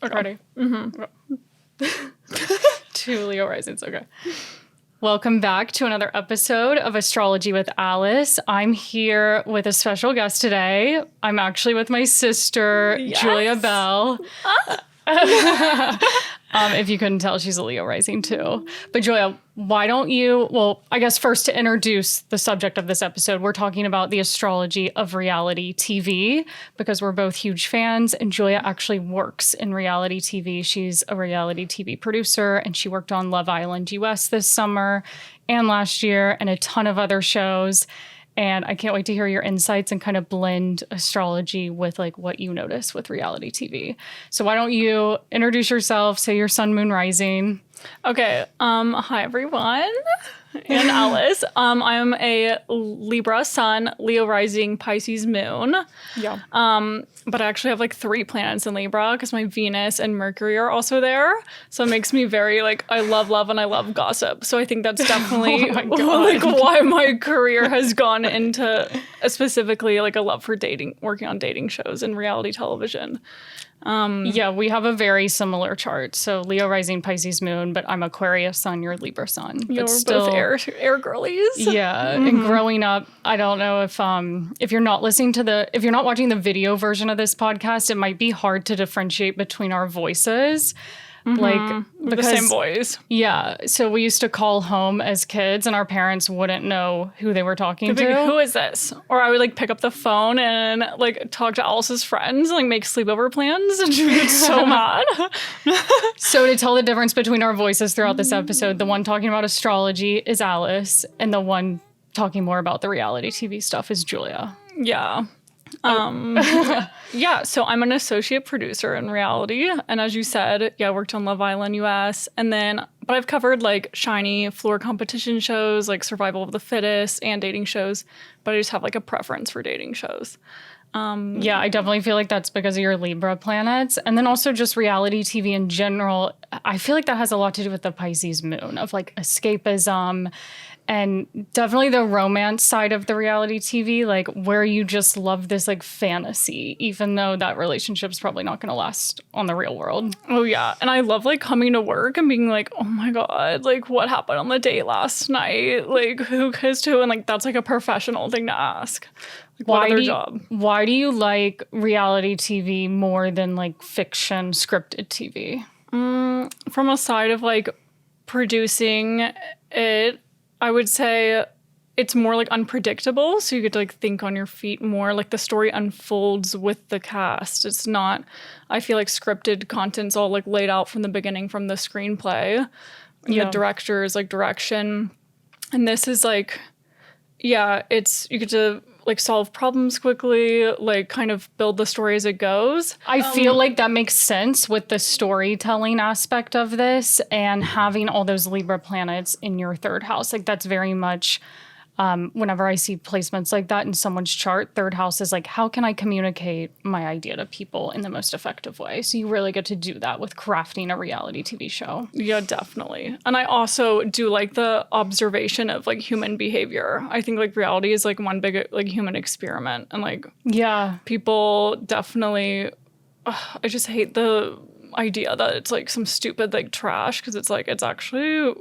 Okay. Ready? Mm-hmm. Two Leo risings. Okay. Welcome back to another episode of Astrology with Alice. I'm here with a special guest today. I'm actually with my sister, Julia Bell. If you couldn't tell, she's a Leo rising too. But Julia, why don't you, well, I guess first to introduce the subject of this episode, we're talking about the astrology of reality TV because we're both huge fans, and Julia actually works in reality TV. She's a reality TV producer, and she worked on Love Island US this summer and last year and a ton of other shows. And I can't wait to hear your insights and kind of blend astrology with like what you notice with reality TV. So why don't you introduce yourself, say your sun, moon, rising. Okay. Hi everyone. And Alice. I am a Libra sun, Leo rising, Pisces moon. Yeah. But I actually have like 3 planets in Libra because my Venus and Mercury are also there. So it makes me very like, I love and I love gossip. So I think that's definitely like why my career has gone into specifically like a love for dating, working on dating shows and reality television. Yeah, we have a very similar chart. So Leo rising, Pisces moon, but I'm Aquarius sun, you're Libra sun. Yeah, but we're still, both air girlies. Yeah, and growing up, I don't know if you're not if you're not watching the video version of this podcast, it might be hard to differentiate between our voices. Like With the same voice. Yeah. So we used to call home as kids and our parents wouldn't know who they were talking to. Like, who is this? Or I would like pick up the phone and like talk to Alice's friends and like make sleepover plans, and she would get so mad. So to tell the difference between our voices throughout this episode, the one talking about astrology is Alice and the one talking more about the reality TV stuff is Julia. Yeah. Yeah, so I'm an associate producer in reality. And as you said, I worked on Love Island US. But I've covered like shiny floor competition shows, like Survival of the Fittest and dating shows. But I just have like a preference for dating shows. Yeah, I definitely feel like that's because of your Libra planets. And then also just reality TV in general. I feel like that has a lot to do with the Pisces moon of like escapism and definitely the romance side of the reality TV, like where you just love this like fantasy, even though that relationship's probably not going to last on the real world. Oh, yeah. And I love like coming to work and being like, oh my God, like what happened on the date last night? Like who kissed who? And like that's like a professional thing to ask. Like, what other job? Why do you like reality TV more than like fiction scripted TV? From a side of like producing it, I would say it's more like unpredictable. So you get to like think on your feet more. Like the story unfolds with the cast. It's not, I feel like scripted content's all like laid out from the beginning from the screenplay and the director's like direction. And this is like, you get to like solve problems quickly, like kind of build the story as it goes. I feel like that makes sense with the storytelling aspect of this and having all those Libra planets in your 3rd house. Like that's very much, whenever I see placements like that in someone's chart, 3rd house is like, how can I communicate my idea to people in the most effective way? So you really get to do that with crafting a reality TV show. Yeah, definitely. And I also do like the observation of like human behavior. I think like reality is like one big like human experiment. And like, people definitely, I just hate the idea that it's like some stupid like trash, because it's like, it's actually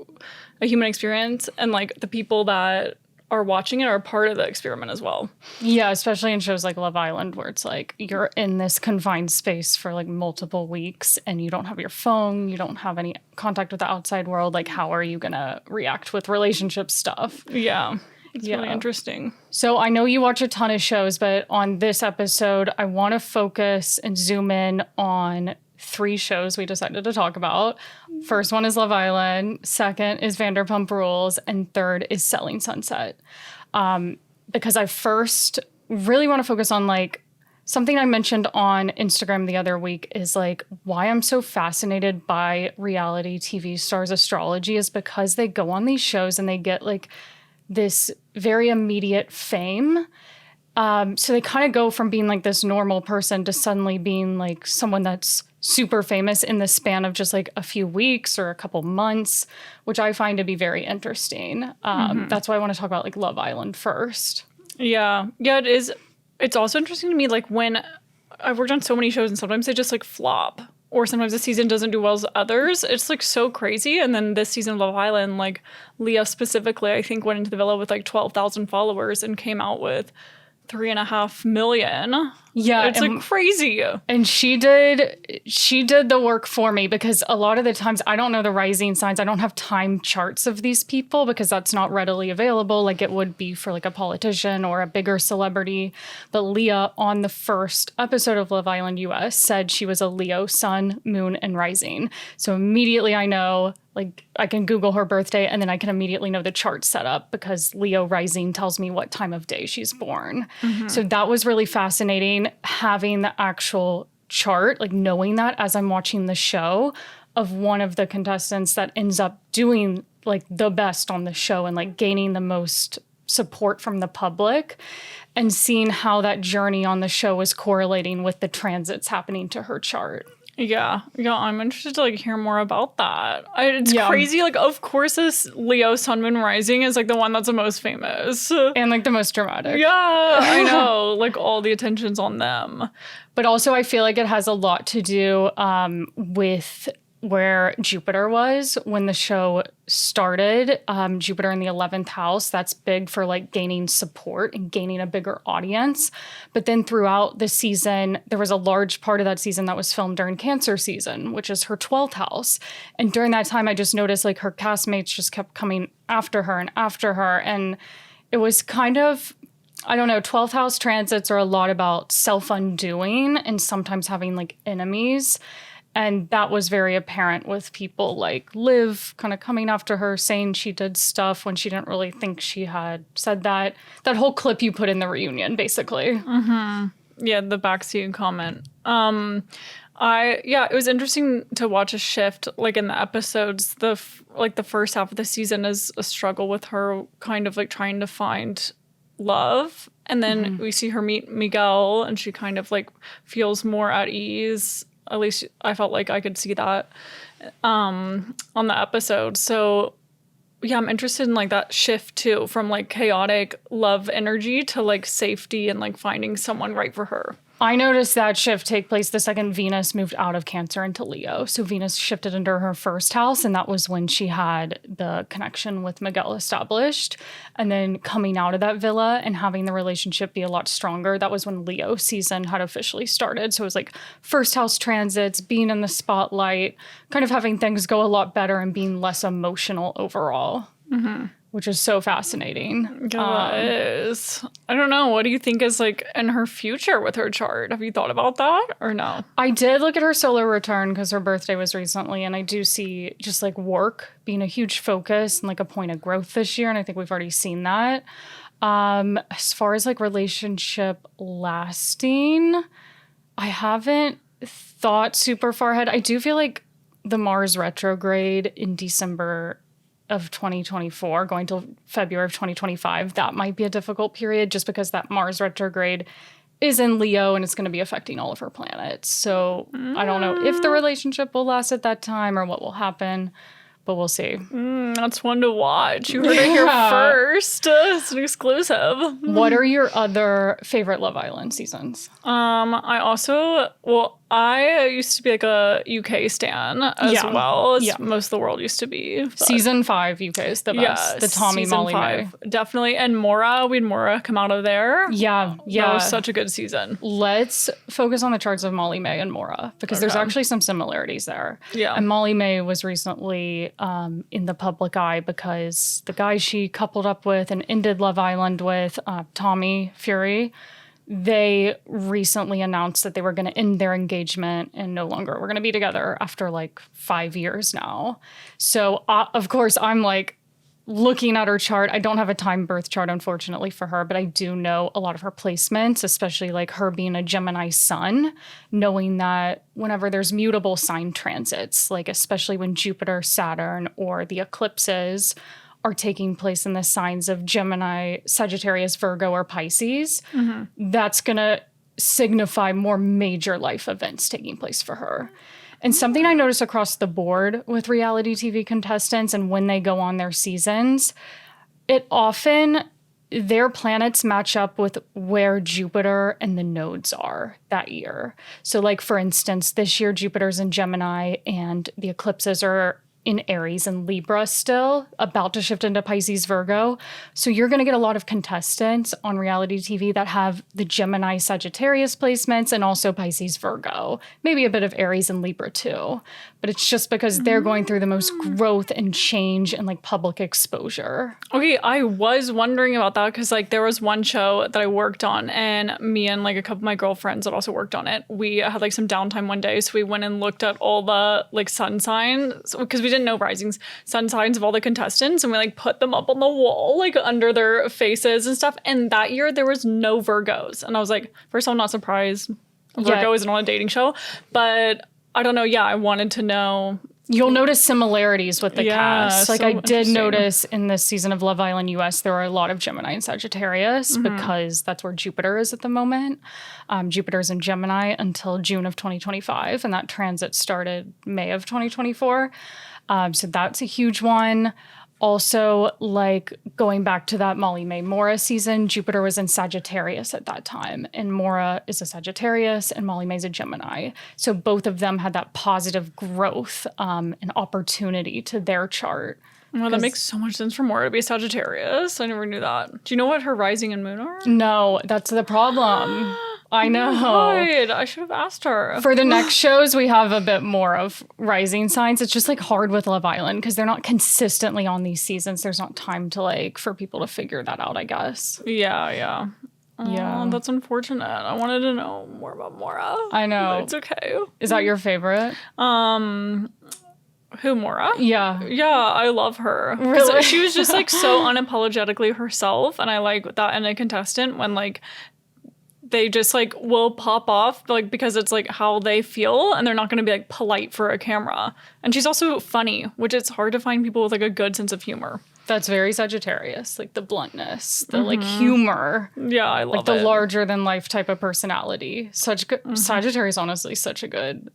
a human experience. And like the people that are watching it are part of the experiment as well. Yeah, especially in shows like Love Island, where it's like you're in this confined space for like multiple weeks and you don't have your phone, you don't have any contact with the outside world. Like, how are you going to react with relationship stuff? Yeah, it's really interesting. So I know you watch a ton of shows, but on this episode, I want to focus and zoom in on 3 shows we decided to talk about. First one is Love Island. Second is Vanderpump Rules. And third is Selling Sunset. Because I first really want to focus on like something I mentioned on Instagram the other week is like why I'm so fascinated by reality TV stars' astrology is because they go on these shows and they get like this very immediate fame. So they kind of go from being like this normal person to suddenly being like someone that's super famous in the span of just like a few weeks or a couple months, which I find to be very interesting. That's why I want to talk about like Love Island first. Yeah, it is. It's also interesting to me, like when I've worked on so many shows and sometimes they just like flop or sometimes a season doesn't do well as others. It's like so crazy. And then this season of Love Island, like Leah specifically, I think went into the villa with like 12,000 followers and came out with 3.5 million. Yeah, it's like crazy. And she did the work for me, because a lot of the times I don't know the rising signs. I don't have time charts of these people because that's not readily available like it would be for like a politician or a bigger celebrity. But Leah on the first episode of Love Island US said she was a Leo sun, moon, and rising. So immediately I know, like I can Google her birthday and then I can immediately know the chart setup because Leo rising tells me what time of day she's born. So that was really fascinating, having the actual chart, like knowing that as I'm watching the show, of one of the contestants that ends up doing like the best on the show and like gaining the most support from the public, and seeing how that journey on the show is correlating with the transits happening to her chart. Yeah, I'm interested to like hear more about that. It's crazy. Like, of course, this Leo Sun Moon Rising is like the one that's the most famous and like the most dramatic. Yeah, I know. Like all the attention's on them. But also, I feel like it has a lot to do with where Jupiter was when the show started. Jupiter in the 11th house, that's big for like gaining support and gaining a bigger audience. But then throughout the season, there was a large part of that season that was filmed during Cancer season, which is her 12th house. And during that time, I just noticed like her castmates just kept coming after her. And it was kind of, I don't know, 12th house transits are a lot about self-undoing and sometimes having like enemies. And that was very apparent with people like Liv kind of coming after her, saying she did stuff when she didn't really think she had said that. That whole clip you put in the reunion, basically. Yeah, the backseat comment. It was interesting to watch a shift like in the episodes. The first half of the season is a struggle with her kind of like trying to find love. And then we see her meet Miguel and she kind of like feels more at ease. At least I felt like I could see that on the episode. So yeah, I'm interested in like that shift too, from like chaotic love energy to like safety and like finding someone right for her. I noticed that shift take place the second Venus moved out of Cancer into Leo. So Venus shifted into her first house, and that was when she had the connection with Miguel established. And then coming out of that villa and having the relationship be a lot stronger, that was when Leo season had officially started. So it was like first house transits, being in the spotlight, kind of having things go a lot better and being less emotional overall. Which is so fascinating. Yeah, it is. I don't know. What do you think is like in her future with her chart? Have you thought about that or no? I did look at her solar return because her birthday was recently, and I do see just like work being a huge focus and like a point of growth this year. And I think we've already seen that. As far as like relationship lasting, I haven't thought super far ahead. I do feel like the Mars retrograde in December of 2024 going till February of 2025, that might be a difficult period just because that Mars retrograde is in Leo and it's going to be affecting all of her planets. So I don't know if the relationship will last at that time or what will happen, but we'll see. That's one to watch. You heard it here first. It's an exclusive. What are your other favorite Love Island seasons? I used to be like a UK stan as well as most of the world used to be. Season 5 UK is the best. The Tommy, Molly, May. Definitely. And Mora, we had Mora come out of there. Yeah. That was such a good season. Let's focus on the charts of Molly May and Mora because there's actually some similarities there. Yeah. And Molly May was recently in the public eye because the guy she coupled up with and ended Love Island with, Tommy Fury, they recently announced that they were going to end their engagement and no longer were going to be together after like 5 years now. So, of course, I'm like looking at her chart. I don't have a time birth chart, unfortunately, for her, but I do know a lot of her placements, especially like her being a Gemini sun, knowing that whenever there's mutable sign transits, like especially when Jupiter, Saturn, or the eclipses are taking place in the signs of Gemini, Sagittarius, Virgo, or Pisces, that's going to signify more major life events taking place for her. And something I notice across the board with reality TV contestants and when they go on their seasons, it often their planets match up with where Jupiter and the nodes are that year. So like, for instance, this year Jupiter's in Gemini and the eclipses are in Aries and Libra still, about to shift into Pisces, Virgo. So you're going to get a lot of contestants on reality TV that have the Gemini Sagittarius placements and also Pisces, Virgo. Maybe a bit of Aries and Libra too. But it's just because they're going through the most growth and change and like public exposure. Okay, I was wondering about that because like there was one show that I worked on and me and like a couple of my girlfriends that also worked on it, we had like some downtime one day. So we went and looked at all the like sun signs because we didn't know risings, sun signs of all the contestants, and we like put them up on the wall like under their faces and stuff. And that year there was no Virgos. And I was like, first of all, I'm not surprised. Virgo isn't on a dating show, but I don't know. Yeah, I wanted to know. You'll notice similarities with the cast. Like so I did notice in this season of Love Island US, there are a lot of Gemini and Sagittarius because that's where Jupiter is at the moment. Jupiter's in Gemini until June of 2025, and that transit started May of 2024. So that's a huge one. Also, like going back to that Molly Mae Mora season, Jupiter was in Sagittarius at that time. And Mora is a Sagittarius and Molly Mae's a Gemini. So both of them had that positive growth and opportunity to their chart. Well, that makes so much sense for Mora to be a Sagittarius. I never knew that. Do you know what her rising and moon are? No, that's the problem. I know. Right. I should have asked her. For the next shows, we have a bit more of rising signs. It's just like hard with Love Island because they're not consistently on these seasons. There's not time to like for people to figure that out, I guess. Yeah. Yeah. That's unfortunate. I wanted to know more about Mora. I know. But it's okay. Is that your favorite? Who, Mora? Yeah. Yeah, I love her. Really? She was just like so unapologetically herself. And I like that in a contestant when like they just like will pop off like because it's like how they feel and they're not going to be like polite for a camera. And she's also funny, which it's hard to find people with like a good sense of humor. That's very Sagittarius, like the bluntness, the like humor. Yeah, I love like the larger than life type of personality. Such good Sagittarius, honestly, such a good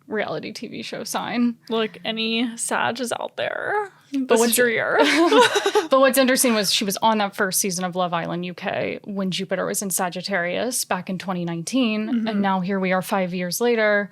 reality TV show sign. Like any Sag is out there. This is your year. But what's interesting was she was on that first season of Love Island UK when Jupiter was in Sagittarius back in 2019. And now here we are 5 years later.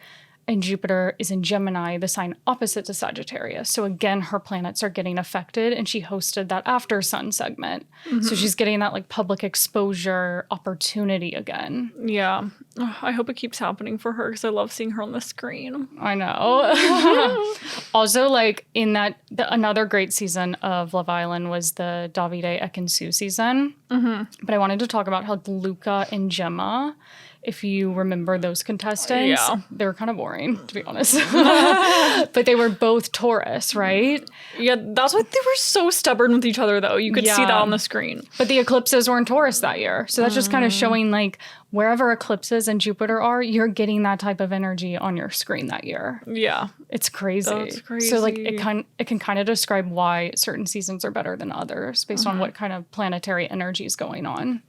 And Jupiter is in Gemini, the sign opposite to Sagittarius. So again, her planets are getting affected, and she hosted that after sun segment. So she's getting that like public exposure opportunity again. Yeah. I hope it keeps happening for her because I love seeing her on the screen. I know. Also, like in that, another great season of Love Island was the Davide Ekinsu season. But I wanted to talk about how Luca and Gemma, if you remember those contestants, they were kind of boring, to be honest. But they were both Taurus, right? Yeah, that's why they were so stubborn with each other, though. You could see that on the screen. But the eclipses were in Taurus that year. So that's just kind of showing, like, wherever eclipses and Jupiter are, you're getting that type of energy on your screen that year. Yeah. It's crazy. That's crazy. So, like, it can kind of describe why certain seasons are better than others based on what kind of planetary energy is going on.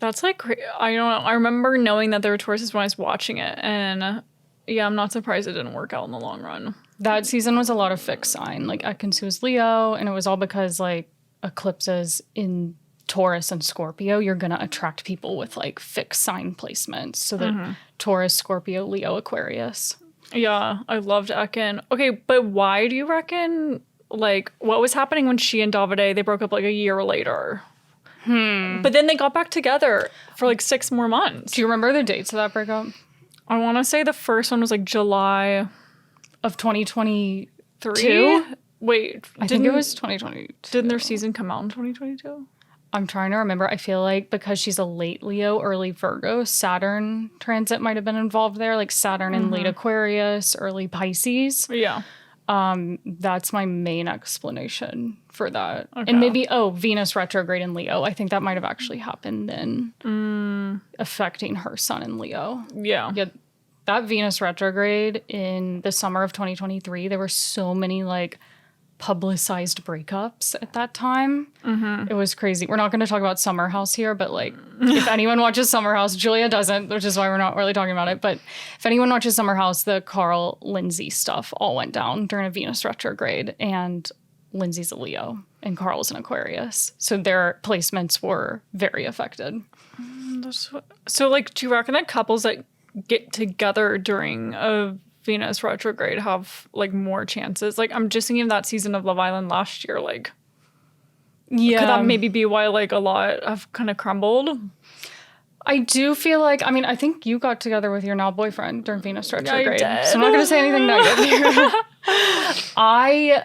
That's like, I don't know. I remember knowing that there were Tauruses when I was watching it. And yeah, I'm not surprised it didn't work out in the long run. That season was a lot of fixed sign. Like, Ekinsu was Leo, and it was all because, like, eclipses in Taurus and Scorpio, you're going to attract people with, like, fixed sign placements. So that Taurus, Scorpio, Leo, Aquarius. Yeah, I loved Ekin. Okay, but why do you reckon, like, what was happening when she and Davide, they broke up, like, a year later? But then they got back together for like 6 more months. Do you remember the dates of that breakup? I want to say the first one was like July of 2023. Wait, I think it was 2022. Didn't their season come out in 2022? I'm trying to remember. I feel like because she's a late Leo, early Virgo, Saturn transit might have been involved there. Like Saturn in late Aquarius, early Pisces. Yeah. That's my main explanation for that. Okay. And maybe, Venus retrograde in Leo. I think that might have actually happened then, affecting her sun in Leo. Yeah. Yeah. That Venus retrograde in the summer of 2023, there were so many like publicized breakups at that time. It was crazy. We're not going to talk about Summer House here, but like if anyone watches Summer House, Julia doesn't, which is why we're not really talking about it. But if anyone watches Summer House, the Carl Lindsay stuff all went down during a Venus retrograde. And Lindsay's a Leo and Carl's an Aquarius. So their placements were very affected. So, like, do you reckon that couples that get together during a Venus retrograde have, like, more chances? Like, I'm just thinking of that season of Love Island last year. Like, Yeah. could that maybe be why, like, a lot have kind of crumbled? I do feel like, I mean, I think you got together with your now boyfriend during Venus retrograde. did. So I'm not going to say anything negative here. I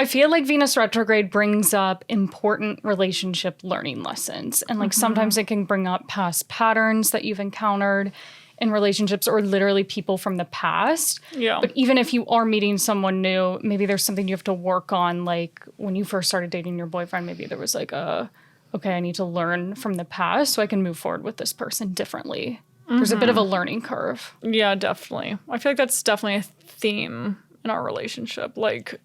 feel like Venus retrograde brings up important relationship learning lessons. And like sometimes it can bring up past patterns that you've encountered in relationships or literally people from the past. Yeah. But even if you are meeting someone new, maybe there's something you have to work on. Like when you first started dating your boyfriend, maybe there was like okay, I need to learn from the past so I can move forward with this person differently. There's a bit of a learning curve. Yeah, definitely. I feel like that's definitely a theme in our relationship. Like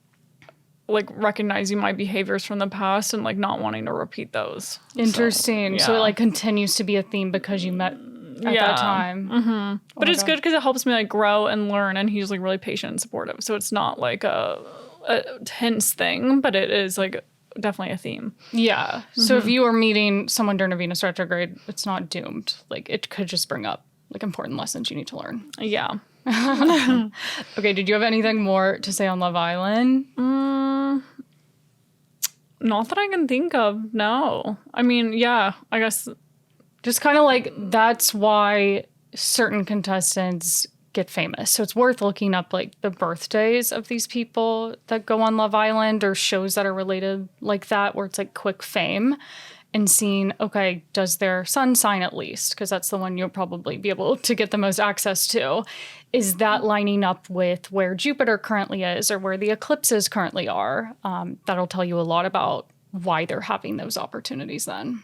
recognizing my behaviors from the past and like not wanting to repeat those. Interesting. So it like continues to be a theme because you met at that time. But it's good because it helps me like grow and learn, and he's like really patient and supportive. So it's not like a tense thing, but it is like definitely a theme. Yeah. So if you are meeting someone during a Venus retrograde, it's not doomed. Like it could just bring up like important lessons you need to learn. Yeah. Okay. Did you have anything more to say on Love Island? Not that I can think of. No. I mean, yeah, I guess. Just kind of like that's why certain contestants get famous. So it's worth looking up like the birthdays of these people that go on Love Island or shows that are related like that, where it's like quick fame, and seeing, okay, does their sun sign at least? Because that's the one you'll probably be able to get the most access to. Is that lining up with where Jupiter currently is or where the eclipses currently are? That'll tell you a lot about why they're having those opportunities then.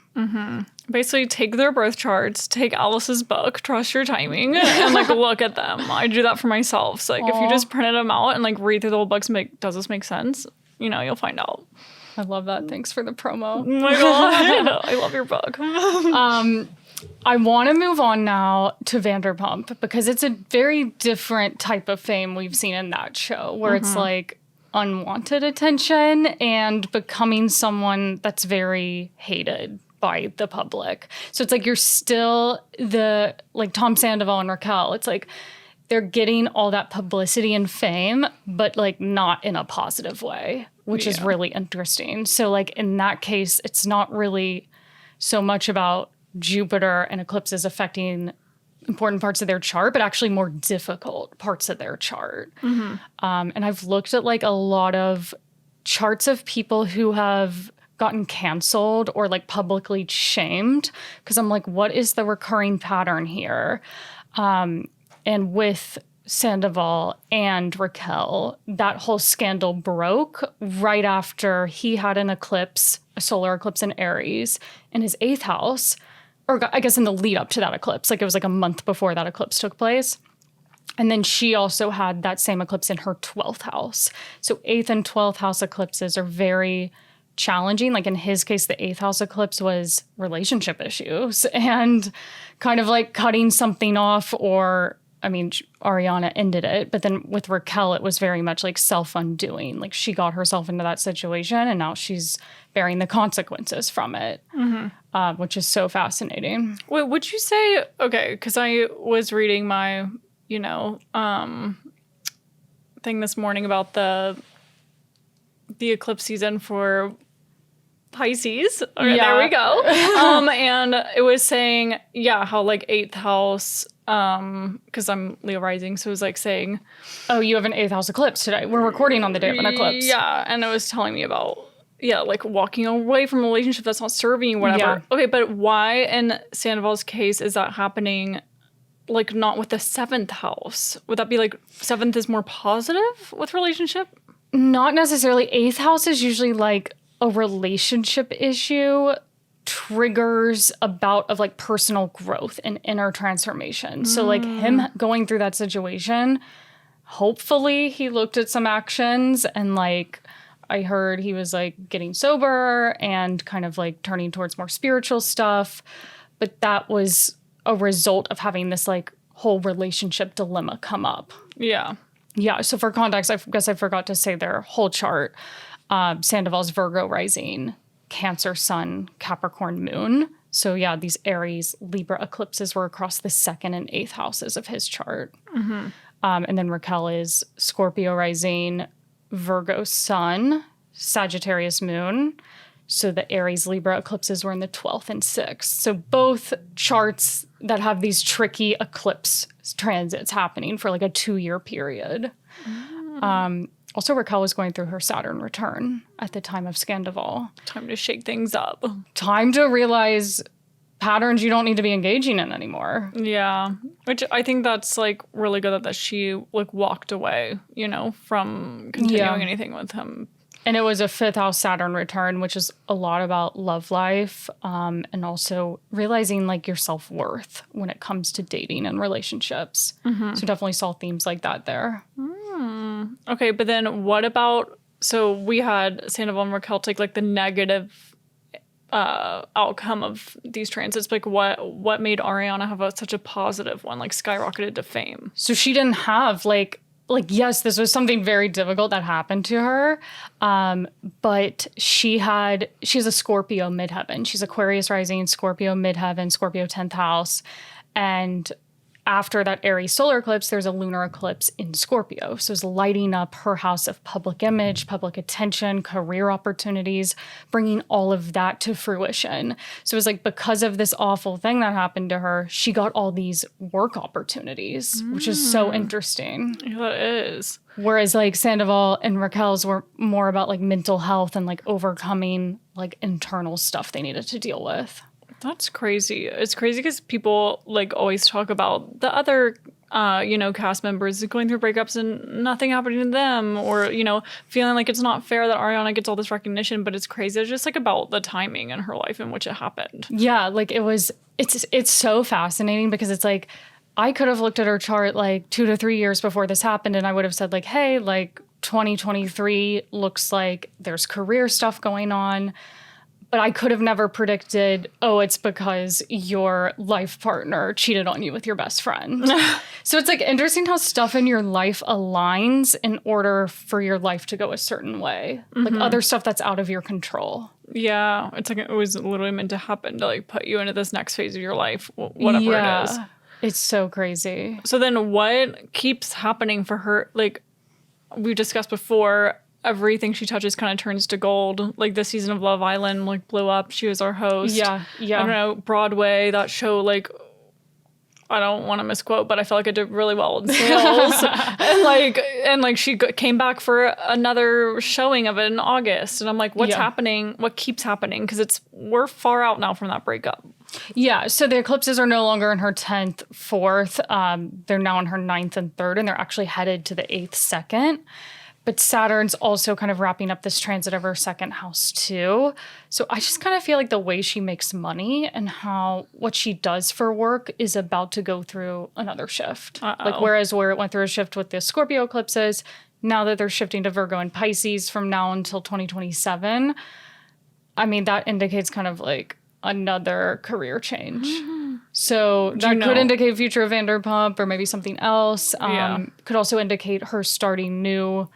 Basically, take their birth charts, take Alice's book, trust your timing, and like look at them. I do that for myself. So like if you just printed them out and like read through the whole books and make, does this make sense? You know, you'll find out. I love that. Thanks for the promo. Oh my God. I love your book. I want to move on now to Vanderpump because it's a very different type of fame we've seen in that show where it's like unwanted attention and becoming someone that's very hated by the public. So it's like you're still the, like Tom Sandoval and Raquel, it's like they're getting all that publicity and fame, but like not in a positive way, which is really interesting. So like in that case, it's not really so much about Jupiter and eclipses affecting important parts of their chart, but actually more difficult parts of their chart. And I've looked at like a lot of charts of people who have gotten canceled or like publicly shamed because I'm like, what is the recurring pattern here? And with Sandoval and Raquel, that whole scandal broke right after he had an eclipse, a solar eclipse in Aries in his 8th house, or I guess in the lead up to that eclipse. Like it was like a month before that eclipse took place. And then she also had that same eclipse in her 12th house. So 8th and 12th house eclipses are very challenging. Like in his case, the 8th house eclipse was relationship issues and kind of like cutting something off, or I mean, Ariana ended it, but then with Raquel, it was very much like self-undoing. Like she got herself into that situation and now she's bearing the consequences from it, which is so fascinating. Wait, would you say, okay, because I was reading my, thing this morning about the eclipse season for Pisces. Okay, Yeah. there we go. And it was saying, how like 8th house, because I'm Leo rising, so it was like saying, oh, you have an 8th house eclipse today. We're recording on the day of an eclipse. Yeah, and it was telling me about, like walking away from a relationship that's not serving you, whatever. Yeah. Okay, but why in Sandoval's case is that happening, like not with the 7th house? Would that be like 7th is more positive with relationship? Not necessarily. 8th house is usually like a relationship issue triggers a bout of like personal growth and inner transformation. So like him going through that situation, hopefully he looked at some actions and like I heard he was like getting sober and kind of like turning towards more spiritual stuff. But that was a result of having this like whole relationship dilemma come up. Yeah. Yeah. So for context, I guess I forgot to say their whole chart. Sandoval's Virgo rising, Cancer sun, Capricorn moon. So yeah, these Aries, Libra eclipses were across the 2nd and 8th houses of his chart. And then Raquel is Scorpio rising, Virgo sun, Sagittarius moon. So the Aries Libra eclipses were in the 12th and 6th. So both charts that have these tricky eclipse transits happening for like a 2-year period. Also, Raquel was going through her Saturn return at the time of Scandoval. Time to shake things up. Time to realize patterns you don't need to be engaging in anymore. Yeah. Which I think that's like really good that she like walked away, from continuing anything with him. And it was a 5th house Saturn return, which is a lot about love life, and also realizing like your self-worth when it comes to dating and relationships. So definitely saw themes like that there. Okay, but then what about, so we had Sandoval and Raquel take like the negative outcome of these transits. Like what made Ariana have such a positive one, like skyrocketed to fame? So she didn't have like yes, this was something very difficult that happened to her. But she has a Scorpio midheaven. She's Aquarius rising, Scorpio midheaven, Scorpio 10th house. And after that Aries solar eclipse, there's a lunar eclipse in Scorpio. So it's lighting up her house of public image, public attention, career opportunities, bringing all of that to fruition. So it was like because of this awful thing that happened to her, she got all these work opportunities, which is so interesting. Yeah, that is. Whereas like Sandoval and Raquel's were more about like mental health and like overcoming like internal stuff they needed to deal with. That's crazy. It's crazy because people like always talk about the other, cast members going through breakups and nothing happening to them, or, feeling like it's not fair that Ariana gets all this recognition. But it's crazy. It's just like about the timing in her life in which it happened. Yeah, like it's so fascinating because it's like I could have looked at her chart like 2 to 3 years before this happened and I would have said like, hey, like 2023 looks like there's career stuff going on. But I could have never predicted, it's because your life partner cheated on you with your best friend. So it's like interesting how stuff in your life aligns in order for your life to go a certain way. Like other stuff that's out of your control. Yeah. It's like it was literally meant to happen to like put you into this next phase of your life, whatever it is. It's so crazy. So then what keeps happening for her? Like we discussed before, everything she touches kind of turns to gold. Like this season of Love Island like blew up. She was our host. Yeah. I don't know, Broadway, that show, like I don't want to misquote, but I felt like it did really well in sales. and like she came back for another showing of it in August. And I'm like, what's happening? What keeps happening? Because we're far out now from that breakup. Yeah, so the eclipses are no longer in her 10th, 4th. They're now in her 9th and 3rd, and they're actually headed to the 8th, 2nd. But Saturn's also kind of wrapping up this transit of her 2nd house too. So I just kind of feel like the way she makes money and what she does for work is about to go through another shift. Like whereas where it went through a shift with the Scorpio eclipses, now that they're shifting to Virgo and Pisces from now until 2027, I mean, that indicates kind of like another career change. So that could indicate future of Vanderpump or maybe something else. Could also indicate her starting new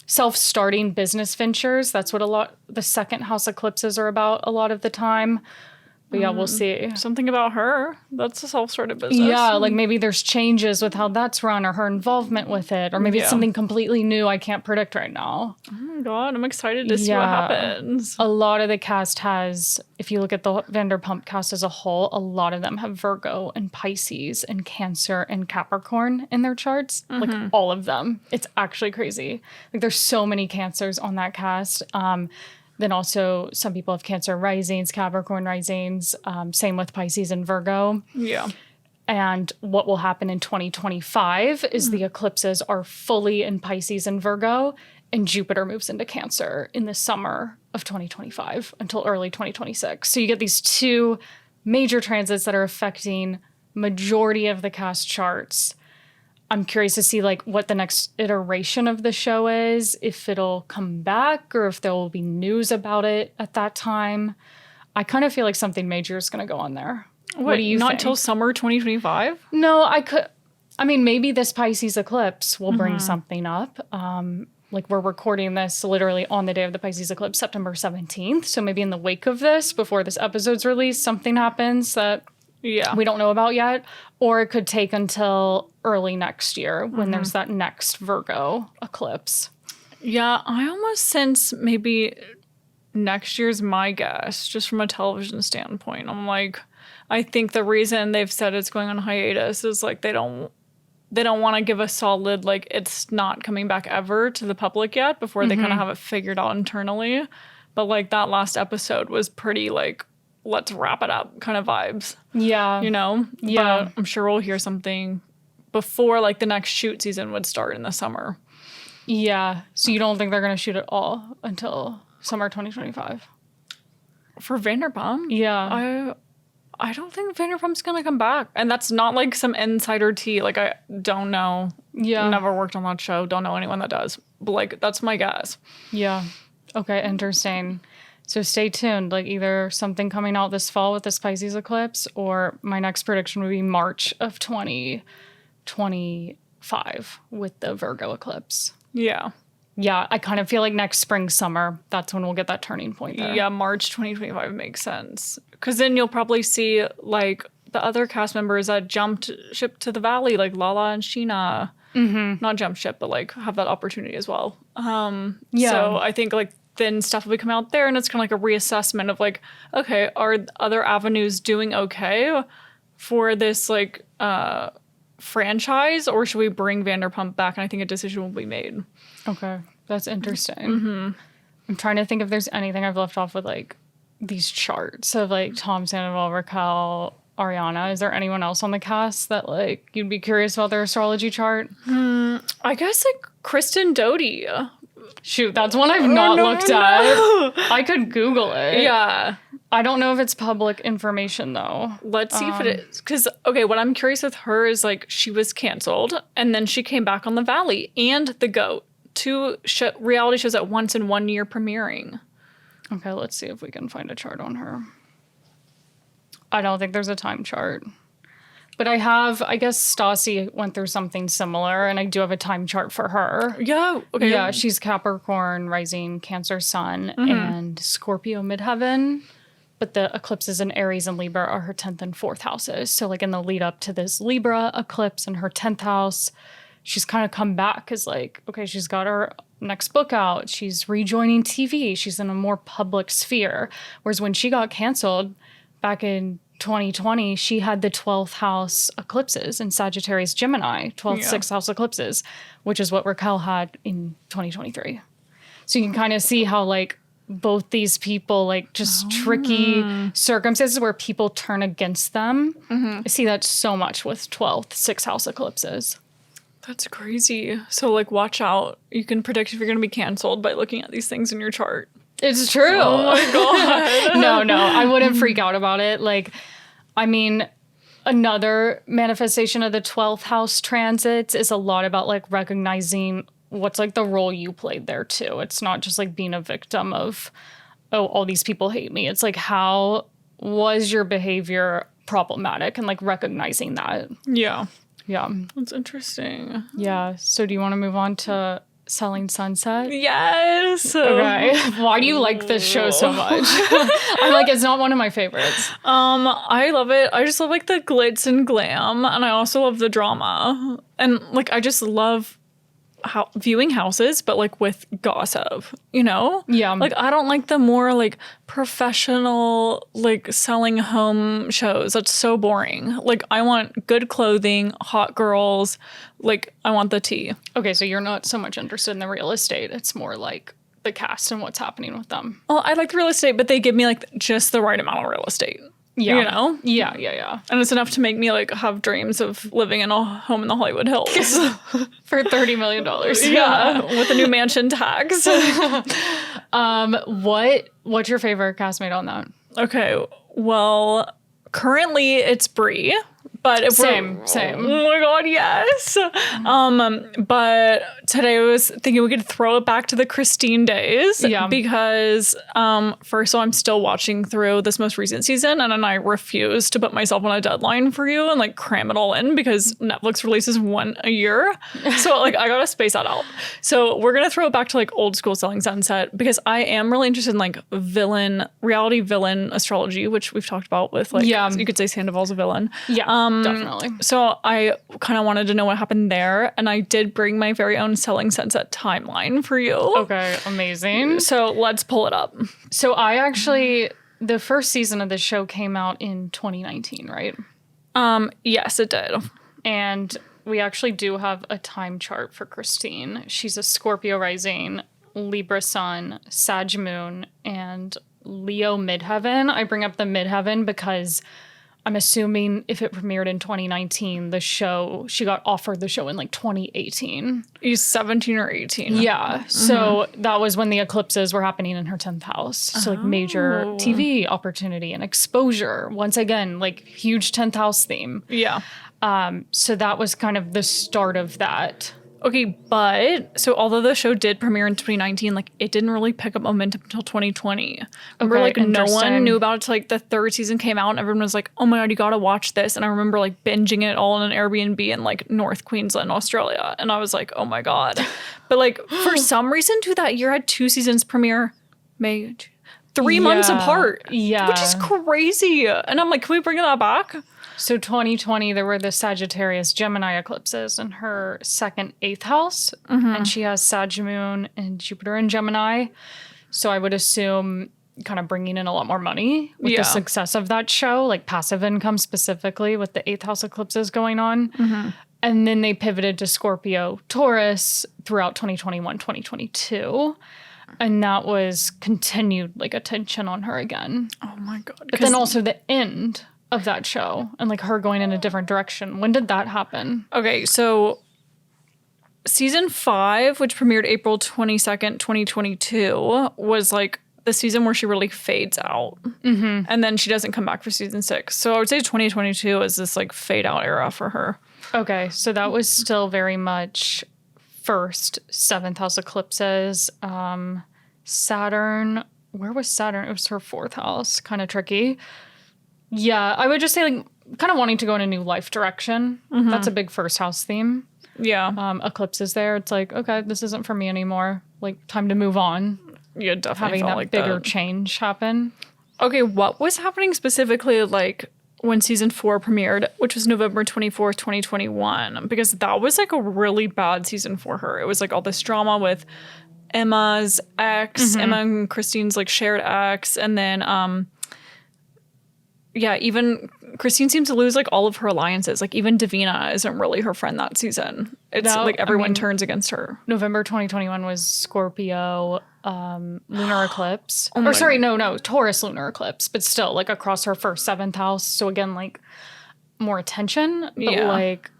self-starting business ventures. That's what the 2nd house eclipses are about a lot of the time. But yeah, we'll see. Something about her. That's a self-started business. Yeah, like maybe there's changes with how that's run or her involvement with it. Or maybe it's something completely new I can't predict right now. Oh my God, I'm excited to see what happens. A lot of the cast has, if you look at the Vanderpump cast as a whole, a lot of them have Virgo and Pisces and Cancer and Capricorn in their charts. Like all of them. It's actually crazy. Like there's so many Cancers on that cast. Then also some people have Cancer risings, Capricorn risings, same with Pisces and Virgo. Yeah. And what will happen in 2025 is the eclipses are fully in Pisces and Virgo, and Jupiter moves into Cancer in the summer of 2025 until early 2026. So you get these 2 major transits that are affecting majority of the cast charts. I'm curious to see like what the next iteration of the show is, if it'll come back or if there will be news about it at that time. I kind of feel like something major is going to go on there. What do you think? Not until summer 2025? No, maybe this Pisces eclipse will bring something up. like we're recording this literally on the day of the Pisces eclipse, September 17th. So maybe in the wake of this, before this episode's released, something happens that we don't know about yet. Or it could take until early next year when there's that next Virgo eclipse. Yeah, I almost sense maybe next year's my guess, just from a television standpoint. I'm like, I think the reason they've said it's going on hiatus is like they don't want to give a solid, like, it's not coming back ever to the public yet before they kind of have it figured out internally. But like that last episode was pretty like, let's wrap it up kind of vibes. Yeah. You know? Yeah. But I'm sure we'll hear something before like the next shoot season would start in the summer. Yeah. So you don't think they're going to shoot it all until summer 2025? For Vanderpump? Yeah. I don't think Vanderpump's going to come back. And that's not like some insider tea. Like, I don't know. Yeah. Never worked on that show. Don't know anyone that does. But like, that's my guess. Yeah. Okay. Interesting. So stay tuned. Like either something coming out this fall with this Pisces eclipse, or my next prediction would be March of 2025 with the Virgo eclipse. Yeah. Yeah, I kind of feel like next spring, summer, that's when we'll get that turning point there. Yeah, March 2025 makes sense. Because then you'll probably see, like, the other cast members that jumped ship to the valley, like Lala and Sheena. Not jump ship, but, like, have that opportunity as well. So I think, like, then stuff will be coming out there, and it's kind of like a reassessment of, like, okay, are other avenues doing okay for this, like, franchise, or should we bring Vanderpump back? And I think a decision will be made. Okay, that's interesting. I'm trying to think if there's anything I've left off with like these charts of like Tom Sandoval, Raquel, Ariana. Is there anyone else on the cast that like you'd be curious about their astrology chart? I guess like Kristen Doty. Shoot, that's one I've not looked at. I could Google it. Yeah. I don't know if it's public information though. Let's see if it is. Because, okay, what I'm curious with her is like she was canceled and then she came back on The Valley and The GOAT. Two reality shows at once in 1 year premiering. Okay, let's see if we can find a chart on her. I don't think there's a time chart. But I guess Stassi went through something similar, and I do have a time chart for her. Yeah, okay. Yeah, she's Capricorn, rising Cancer sun, and Scorpio midheaven. But the eclipses in Aries and Libra are her 10th and 4th houses. So like in the lead up to this Libra eclipse in her 10th house, she's kind of come back as like, okay, she's got her next book out. She's rejoining TV. She's in a more public sphere. Whereas when she got canceled back in 2020, she had the 12th house eclipses in Sagittarius Gemini, 12th, 6th house eclipses, which is what Raquel had in 2023. So you can kind of see how like both these people, like just tricky circumstances where people turn against them. I see that so much with 12th, 6th house eclipses. That's crazy. So like watch out. You can predict if you're going to be canceled by looking at these things in your chart. It's true. Oh my God. No, I wouldn't freak out about it. Like, I mean, another manifestation of the 12th house transits is a lot about like recognizing what's like the role you played there too. It's not just like being a victim of, oh, all these people hate me. It's like, how was your behavior problematic, and like recognizing that. Yeah. Yeah. That's interesting. Yeah. So do you want to move on to Selling Sunset? Yes. Okay. Why do you like this show so much? I'm like, it's not one of my favorites. I love it. I just love like the glitz and glam, and I also love the drama. And like I just love viewing houses, but like with gossip, you know? Yeah. Like I don't like the more like professional like selling home shows. That's so boring. Like I want good clothing, hot girls, like I want the tea. Okay, so you're not so much interested in the real estate. It's more like the cast and what's happening with them. Well, I like the real estate, but they give me like just the right amount of real estate. Yeah. You know? Yeah. And it's enough to make me like have dreams of living in a home in the Hollywood Hills. For $30 million. Yeah. With a new mansion tax. What's your favorite castmate on that? Okay. Well, currently it's Brie But if Same. Oh my god, yes. But today I was thinking we could throw it back to the Christine days. Yeah. Because first of all, I'm still watching through this most recent season, and then I refuse to put myself on a deadline for you and like cram it all in because Netflix releases one a year. So like I gotta space that out. So we're gonna throw it back to like old school Selling Sunset because I am really interested in like reality villain astrology, which we've talked about with like you could say Sandoval's a villain. Yeah. Definitely. So I kind of wanted to know what happened there, and I did bring my very own Selling Sunset timeline for you. Okay, amazing. So let's pull it up. So the first season of this show came out in 2019, right? Yes, it did. And we actually do have a time chart for Christine. She's a Scorpio rising, Libra sun, Sag moon, and Leo midheaven. I bring up the midheaven because I'm assuming if it premiered in 2019, she got offered the show in like 2018. He's 17 or 18. Yeah. So that was when the eclipses were happening in her 10th house. So like major TV opportunity and exposure. Once again, like huge 10th house theme. Yeah. So that was kind of the start of that. Okay, but so although the show did premiere in 2019, like it didn't really pick up momentum until 2020. Remember, like no one knew about it till like the third season came out, and everyone was like, "Oh my god, you gotta watch this!" And I remember like binging it all in an Airbnb in like North Queensland, Australia, and I was like, "Oh my god!" But like for some reason, too, that year had 2 seasons premiere, May, 3 months apart. Yeah, which is crazy. And I'm like, can we bring that back? So 2020, there were the Sagittarius Gemini eclipses in her second 8th house. And she has Sag moon and Jupiter in Gemini. So I would assume kind of bringing in a lot more money with the success of that show, like passive income specifically with the 8th house eclipses going on. And then they pivoted to Scorpio Taurus throughout 2021, 2022. And that was continued like attention on her again. Oh my God. But then also the end of that show and like her going in a different direction. When did that happen? Okay, so season 5, which premiered April 22nd, 2022, was like the season where she really fades out. And then she doesn't come back for season 6. So I would say 2022 is this like fade out era for her. Okay, so that was still very much first 7th house eclipses. Saturn, where was Saturn? It was her 4th house. Kind of tricky. Yeah, I would just say like kind of wanting to go in a new life direction. That's a big first house theme. Yeah. Eclipses there. It's like, okay, this isn't for me anymore. Like time to move on. Yeah, definitely having that like bigger change happen. Okay, what was happening specifically like when season 4 premiered, which was November 24th, 2021? Because that was like a really bad season for her. It was like all this drama with Emma's ex, Emma and Christine's like shared ex, and then even Christine seems to lose like all of her alliances. Like even Davina isn't really her friend that season. It's like everyone turns against her. November 2021 was Scorpio lunar eclipse. Taurus lunar eclipse, but still like across her first 7th house. So again, like more attention, but like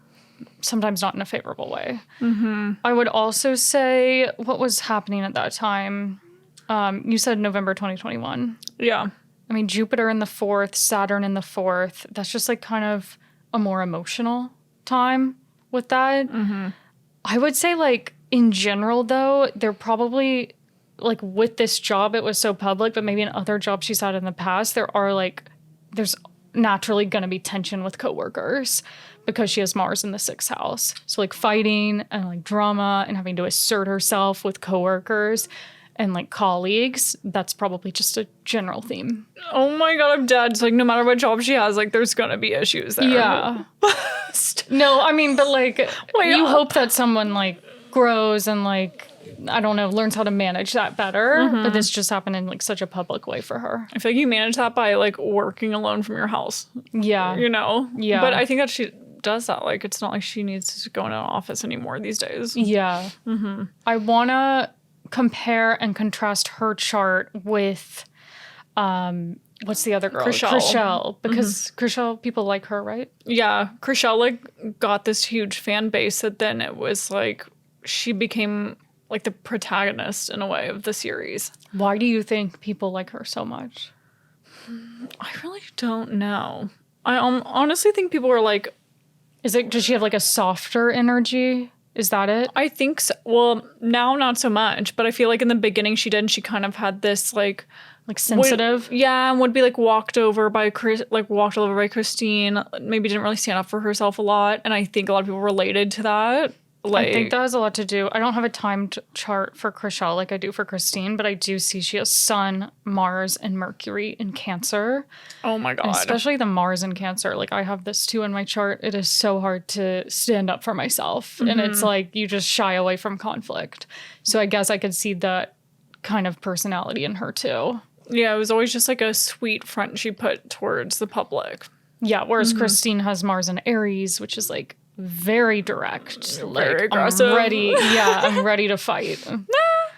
sometimes not in a favorable way. I would also say what was happening at that time. You said November 2021. Yeah. I mean, Jupiter in the 4th, Saturn in the 4th. That's just like kind of a more emotional time with that. I would say like in general though, they're probably like with this job, it was so public, but maybe in other jobs she's had in the past, there's naturally going to be tension with coworkers because she has Mars in the 6th house. So like fighting and like drama and having to assert herself with coworkers and like colleagues, that's probably just a general theme. Oh my God, I'm dead. It's like no matter what job she has, like there's gonna be issues there. Yeah. No, I mean, but like you hope that someone like grows and like, I don't know, learns how to manage that better. But this just happened in like such a public way for her. I feel like you manage that by like working alone from your house. Yeah. You know? Yeah. But I think that she does that. Like it's not like she needs to go into an office anymore these days. Yeah. I wanna compare and contrast her chart with what's the other girl? Chriselle. Because Chriselle, people like her, right? Yeah. Chriselle like got this huge fan base that then it was like she became like the protagonist in a way of the series. Why do you think people like her so much? I really don't know. I honestly think people are like, Does she have like a softer energy? Is that it? I think so. Well, now not so much, but I feel like in the beginning she did, and she kind of had this like Sensitive? and would be like walked over by Christine. Maybe didn't really stand up for herself a lot, and I think a lot of people related to that. Like, I think that has a lot to do. I don't have a timed chart for Chriselle like I do for Christine, but I do see she has Sun, Mars, and Mercury in Cancer. oh my god, And especially the Mars in Cancer. Like I have this too in my chart. It is so hard to stand up for myself. And it's like you just shy away from conflict. So I guess I could see that kind of personality in her too. yeah, it was always just like a sweet front she put towards the public. Yeah, whereas Christine has Mars in Aries, which is like very direct. Very Like aggressive. I'm ready to fight.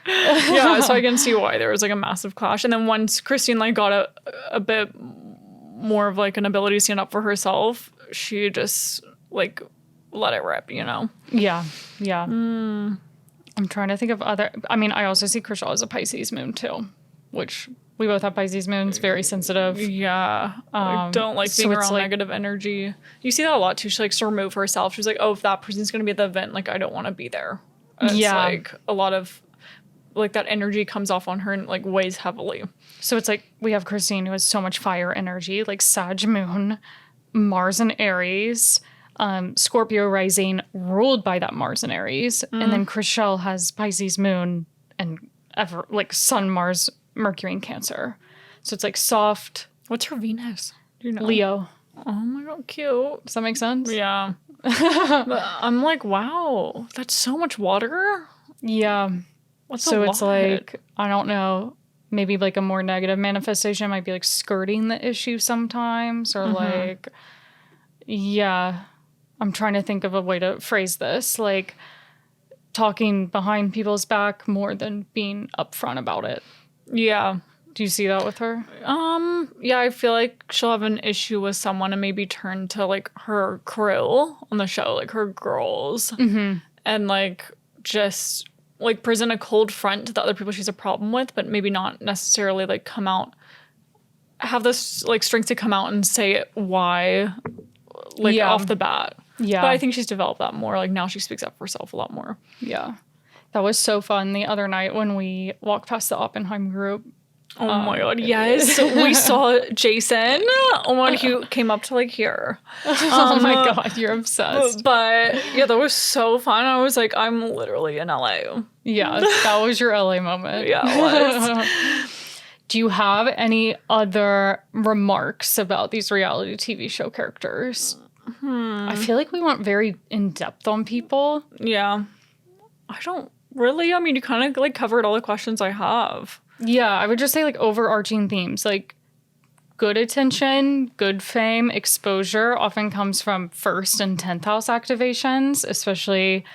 Yeah, so I can see why there was like a massive clash. And then once Christine like got a bit more of like an ability to stand up for herself, she just like let it rip, you know? Yeah. I'm trying to think of other. I mean, I also see Chriselle as a Pisces moon too, which we both have Pisces moons, very sensitive. Yeah. I don't like so being it's around like- negative energy. You see that a lot too. She likes to remove herself. She's like, oh, if that person's going to be at the event, like, I don't want to be there. And it's Yeah. like a lot of like that energy comes off on her and like weighs heavily. So it's like we have Christine who has so much fire energy, like Sag moon, Mars and Aries, Scorpio rising ruled by that Mars and Aries. And then Chriselle has Pisces moon and like Sun, Mars, Mercury in Cancer. So it's like soft What's her Venus? Do you know? Leo. Oh my god, cute. Does that make sense? Yeah. But I'm like, wow, that's so much water. Yeah. What's So a it's lot? like, I don't know, maybe like a more negative manifestation might be like skirting the issue sometimes or like, yeah, I'm trying to think of a way to phrase this, like talking behind people's back more than being upfront about it. Yeah. Do you see that with her? Yeah, I feel like she'll have an issue with someone and maybe turn to like her crew on the show, like her girls, and like just like present a cold front to the other people she's a problem with, but maybe not necessarily like come out, have this like strength to come out and say why, like Yeah. off the bat. Yeah. But I think she's developed that more. Like now she speaks up for herself a lot more. Yeah. That was so fun the other night when we walked past the Oppenheim group. Oh my god, yes. We saw Jason. Oh my god, he came up to like here. Oh my God, you're obsessed. But yeah, that was so fun. I was like, I'm literally in LA. Yeah, that was your LA moment. Yeah, it was. Do you have any other remarks about these reality TV show characters? I feel like we went very in depth on people. Yeah. I don't really. I mean, you kind of like covered all the questions I have. Yeah, I would just say like overarching themes, like good attention, good fame, exposure often comes from 1st and 10th house activations, especially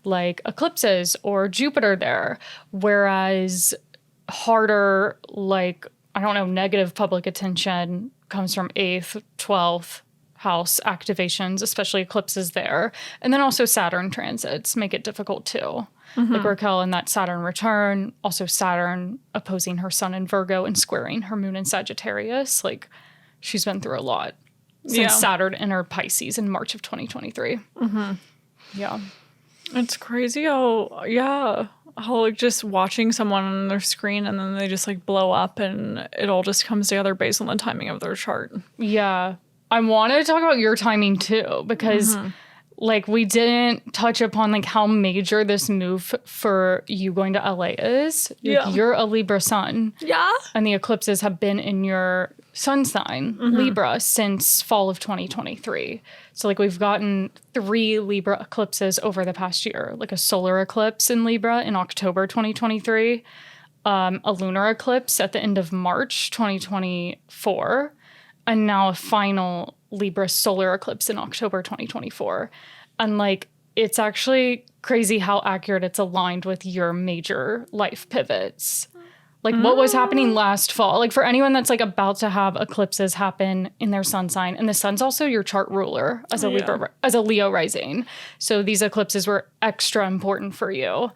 like eclipses or Jupiter there. Whereas harder, like, I don't know, negative public attention comes from 8th, 12th house activations, especially eclipses there. And then also Saturn transits make it difficult too. Like Raquel in that Saturn return, also Saturn opposing her sun in Virgo and squaring her moon in Sagittarius. Like she's been through a lot since Saturn entered Pisces in March of 2023. Yeah. It's crazy how like just watching someone on their screen and then they just like blow up and it all just comes together based on the timing of their chart. Yeah. I wanted to talk about your timing too, because like we didn't touch upon like how major this move for you going to LA is. Like, Yeah. you're a Libra sun. Yeah. And the eclipses have been in your sun sign, Libra, since fall of 2023. So like we've gotten 3 Libra eclipses over the past year, like a solar eclipse in Libra in October 2023, a lunar eclipse at the end of March 2024, and now a final Libra solar eclipse in October 2024. And like, it's actually crazy how accurate it's aligned with your major life pivots. Like what was happening last fall, like for anyone that's like about to have eclipses happen in their sun sign, and the sun's also your chart ruler as a Libra, as a Leo rising. So these eclipses were extra important for you.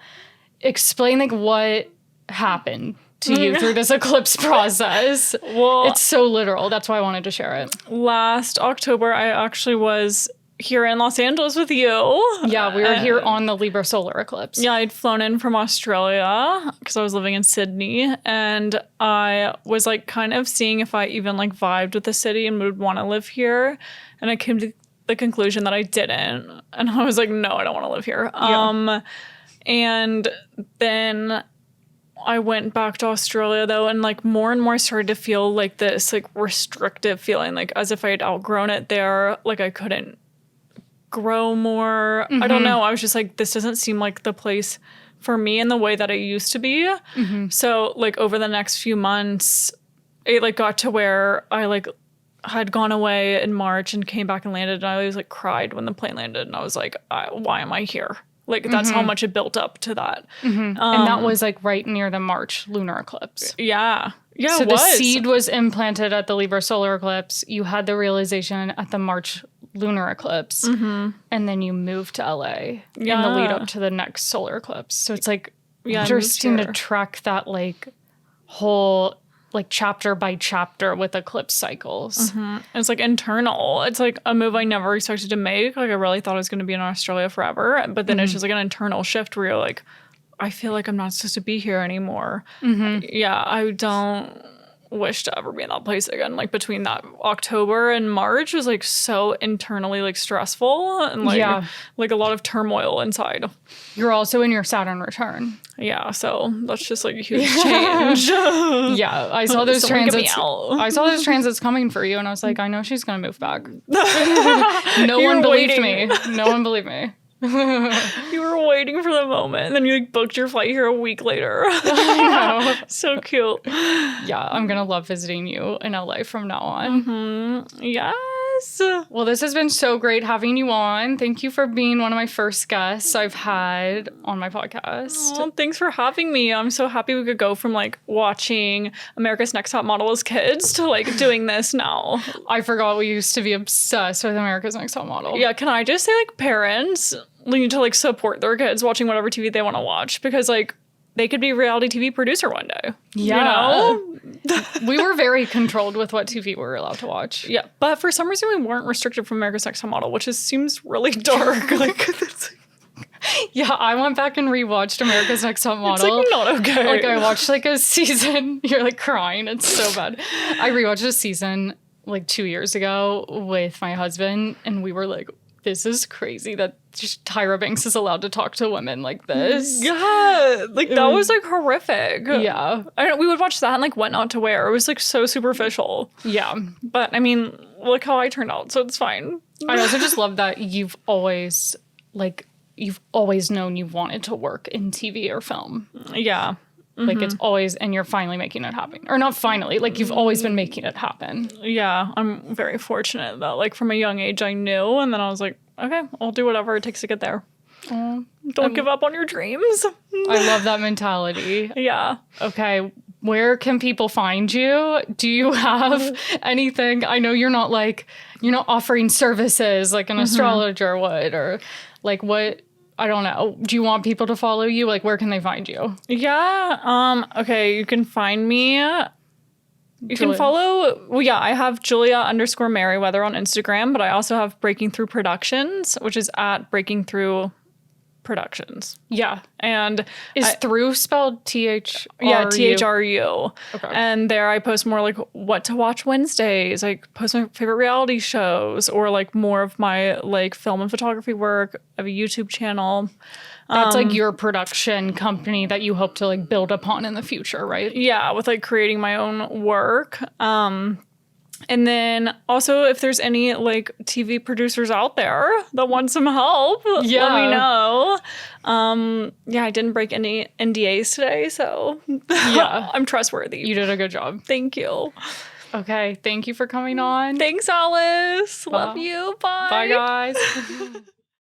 Explain like what happened to you through this eclipse process. Well, It's so literal. That's why I wanted to share it. last October, I actually was here in Los Angeles with you. Yeah, we were here on the Libra solar eclipse. Yeah, I'd flown in from Australia because I was living in Sydney, and I was like kind of seeing if I even like vibed with the city and would want to live here. And I came to the conclusion that I didn't. And I was like, no, I don't want to live here. Yeah. And then I went back to Australia though, and like more and more started to feel like this like restrictive feeling, like as if I had outgrown it there, like I couldn't grow more. I don't know. I was just like, this doesn't seem like the place for me in the way that it used to be. So like over the next few months, it like got to where I like had gone away in March and came back and landed, and I always like cried when the plane landed, and I was like, why am I here? Like that's how much it built up to that. And that was like right near the March lunar eclipse. Yeah. Yeah, So it the was. seed was implanted at the Libra solar eclipse. You had the realization at the March lunar eclipse. And then you moved to LA in the lead up to the next solar eclipse. So it's like interesting to track that like whole like chapter by chapter with eclipse cycles. It's like internal. It's like a move I never expected to make. Like I really thought I was going to be in Australia forever. But then it's just like an internal shift where you're like, I feel like I'm not supposed to be here anymore. Yeah, I don't wish to ever be in that place again. Like between that October and March was like so internally like stressful and like like a lot of turmoil inside. You're also in your Saturn return. Yeah, so that's just like a huge change. Yeah, I saw those Someone get me transits. out. I saw those transits coming for you, and I was like, I know she's gonna move back. No one believed me. No one believed me. You were waiting for the moment, and then you like booked your flight here a week later. I know. So cute. Yeah, I'm gonna love visiting you in LA from now on. Yes. Well, this has been so great having you on. Thank you for being one of my first guests I've had on my podcast. Well, thanks for having me. I'm so happy we could go from like watching America's Next Top Model as kids to like doing this now. I forgot we used to be obsessed with America's Next Top Model. Yeah, can I just say like parents need to like support their kids watching whatever TV they want to watch, because like they could be a reality TV producer one day. Yeah. You know? We were very controlled with what TV we were allowed to watch. Yeah, but for some reason we weren't restricted from America's Next Top Model, which is, seems really dark. Like, Yeah, I went back and rewatched America's Next Top Model. it's like not okay. Like I watched like a season. You're like crying. It's so bad. I rewatched a season like 2 years ago with my husband, and we were like, this is crazy that just Tyra Banks is allowed to talk to women like this. Yeah, like that was like horrific. Yeah. I don't, we would watch that and like What Not to Wear. It was like so superficial. Yeah. But I mean, look how I turned out, so it's fine. I also just love that you've always known you wanted to work in TV or film. Yeah. Like it's always, and you're finally making it happen. Or not finally, like you've always been making it happen. Yeah, I'm very fortunate that like from a young age I knew, and then I was like, okay, I'll do whatever it takes to get there. Don't give up on your dreams. I love that mentality. Yeah. Okay, where can people find you? Do you have anything? I know you're not offering services like an astrologer would, or like what, I don't know. Do you want people to follow you? Like where can they find you? Yeah. Okay, you can find me. You can follow, well, yeah, I have Julia_Merriweather on Instagram, but I also have Breaking Through Productions, which is at Breaking Through Productions. Yeah. And Is through spelled THRU? yeah, THRU. Okay. And there I post more like what to watch Wednesdays. I post my favorite reality shows, or like more of my like film and photography work. I have a YouTube channel. That's like your production company that you hope to like build upon in the future, right? Yeah, with like creating my own work. And then also if there's any like TV producers out there that want some help, let me know. Yeah, I didn't break any NDAs today, so Yeah. I'm trustworthy. You did a good job. Thank you. Okay, thank you for coming on. Thanks, Alice. Love you. Bye. Bye, guys.